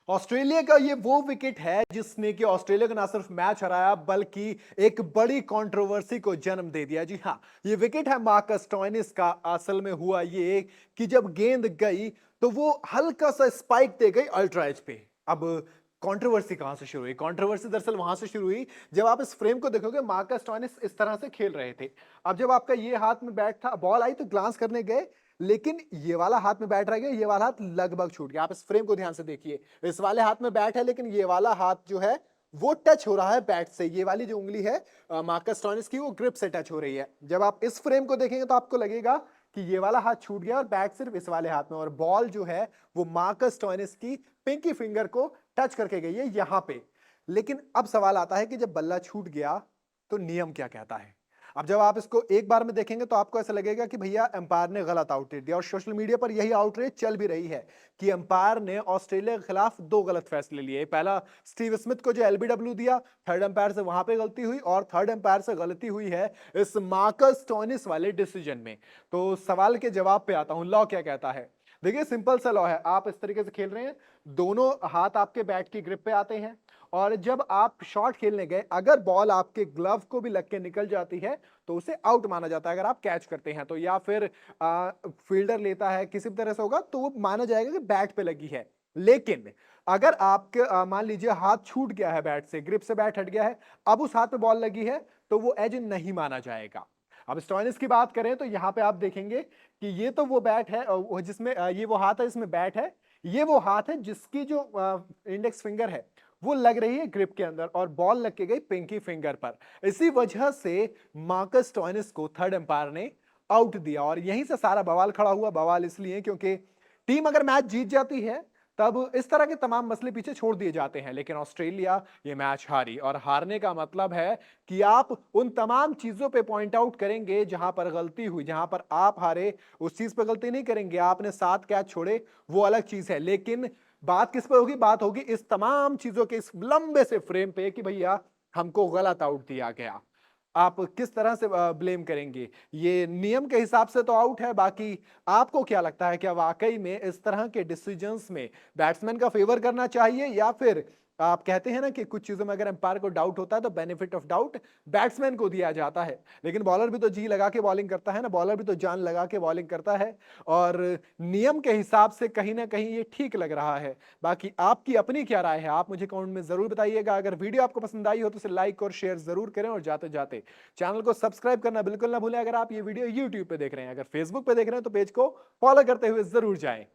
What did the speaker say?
Australia का ये वो विकेट है जिसने कि ऑस्ट्रेलिया को ना सिर्फ मैच हराया बल्कि एक बड़ी कंट्रोवर्सी को जन्म दे दिया। जी हां, ये विकेट है मार्कस स्टोइनिस का। असल में हुआ ये कि जब गेंद गई तो वो हल्का सा स्पाइक दे गई अल्ट्रा एज पे। अब कंट्रोवर्सी कहां से शुरू हुई? कंट्रोवर्सी दरअसल वहां से शुरू हुई जब आप इस फ्रेम को देखोगे, मार्कस स्टोइनिस इस तरह से खेल रहे थे। अब जब आपका ये हाथ में बैट था, बॉल आई तो ग्लांस करने गए, लेकिन ये वाला हाथ में बैट रह गया, ये वाला हाथ लगभग छूट गया। आप इस फ्रेम को ध्यान से देखिए, इस वाले हाथ में बैट है लेकिन ये वाला हाथ जो है वो टच हो रहा है बैट से। ये वाली जो उंगली है मार्कस स्टोइनिस की, वो ग्रिप से टच हो रही है। जब आप इस फ्रेम को देखेंगे तो आपको लगेगा कि ये वाला हाथ छूट गया और बैट सिर्फ इस वाले हाथ में, और बॉल जो है वो मार्कस स्टोइनिस की पिंकी फिंगर को टच करके गई है यहां पे। लेकिन अब सवाल आता है कि जब बल्ला छूट गया तो नियम क्या कहता है? अब जब आप इसको एक बार में देखेंगे तो आपको ऐसा लगेगा कि भैया एम्पायर ने गलत आउटरेट दिया, और सोशल मीडिया पर यही आउटरेट चल भी रही है कि एम्पायर ने ऑस्ट्रेलिया के खिलाफ दो गलत फैसले लिए। पहला, स्टीव स्मिथ को जो एलबीडब्ल्यू दिया, थर्ड एम्पायर से वहां पे गलती हुई, और थर्ड एम्पायर से गलती हुई है इस मार्कस स्टोइनिस वाले डिसीजन में। तो सवाल के जवाब पे आता हूं, लॉ क्या कहता है। देखिए, सिंपल सा लॉ है। आप इस तरीके से खेल रहे हैं, दोनों हाथ आपके बैट की ग्रिप पे आते हैं, और जब आप शॉट खेलने गए, अगर बॉल आपके ग्लव को भी लग के निकल जाती है तो उसे आउट माना जाता है। अगर आप कैच करते हैं तो, या फिर फील्डर लेता है, किसी भी तरह से होगा तो वो माना जाएगा कि बैट पे लगी है। लेकिन अगर आपके मान लीजिए हाथ छूट गया है बैट से, ग्रिप से बैट हट गया है, अब उस हाथ पे बॉल लगी है, तो वो एज नहीं माना जाएगा। अब स्टोइनिस की बात करें तो यहां पे आप देखेंगे कि ये तो वो बैट है, जिसमें ये वो हाथ है जिसमें बैट है, ये वो हाथ है जिसकी जो इंडेक्स फिंगर है वो लग रही है ग्रिप के अंदर, और बॉल लग के गई पिंकी फिंगर पर। इसी वजह से मार्कस स्टोइनिस को थर्ड एम्पायर ने आउट दिया, और यहीं से सारा बवाल खड़ा हुआ। बवाल इसलिए क्योंकि टीम अगर मैच जीत जाती है तब इस तरह के तमाम मसले पीछे छोड़ दिए जाते हैं, लेकिन ऑस्ट्रेलिया ये मैच हारी, और हारने का मतलब है कि आप उन तमाम चीजों पे पॉइंट आउट करेंगे जहां पर गलती हुई, जहां पर आप हारे उस चीज पे गलती नहीं करेंगे। आपने 7 कैच छोड़े, वो अलग चीज है, लेकिन बात किस पे होगी? बात होगी इस तमाम चीजों के इस लंबे से फ्रेम पे कि भैया हमको गलत आउट दिया गया। आप किस तरह से ब्लेम करेंगे? ये नियम के हिसाब से तो आउट है, बाकी आपको क्या लगता है, क्या वाकई में इस तरह के डिसीजंस में बैट्समैन का फेवर करना चाहिए, या फिर आप कहते हैं ना कि कुछ चीजों में अगर एम्पायर को डाउट होता है तो बेनिफिट ऑफ डाउट बैट्समैन को दिया जाता है? लेकिन बॉलर भी तो जी लगा के बॉलिंग करता है ना, बॉलर भी तो जान लगा के बॉलिंग करता है, और नियम के हिसाब से कहीं ना कहीं ये ठीक लग रहा है। बाकी आपकी अपनी क्या राय है, आप मुझे कमेंट में जरूर बताइएगा। अगर वीडियो आपको पसंद आई हो तो इसे लाइक और शेयर जरूर करें, और जाते जाते चैनल को सब्सक्राइब करना बिल्कुल ना भूलें। अगर आप ये वीडियो यूट्यूब पे देख रहे हैं, अगर फेसबुक पे देख रहे हैं तो पेज को फॉलो करते हुए जरूर जाएं।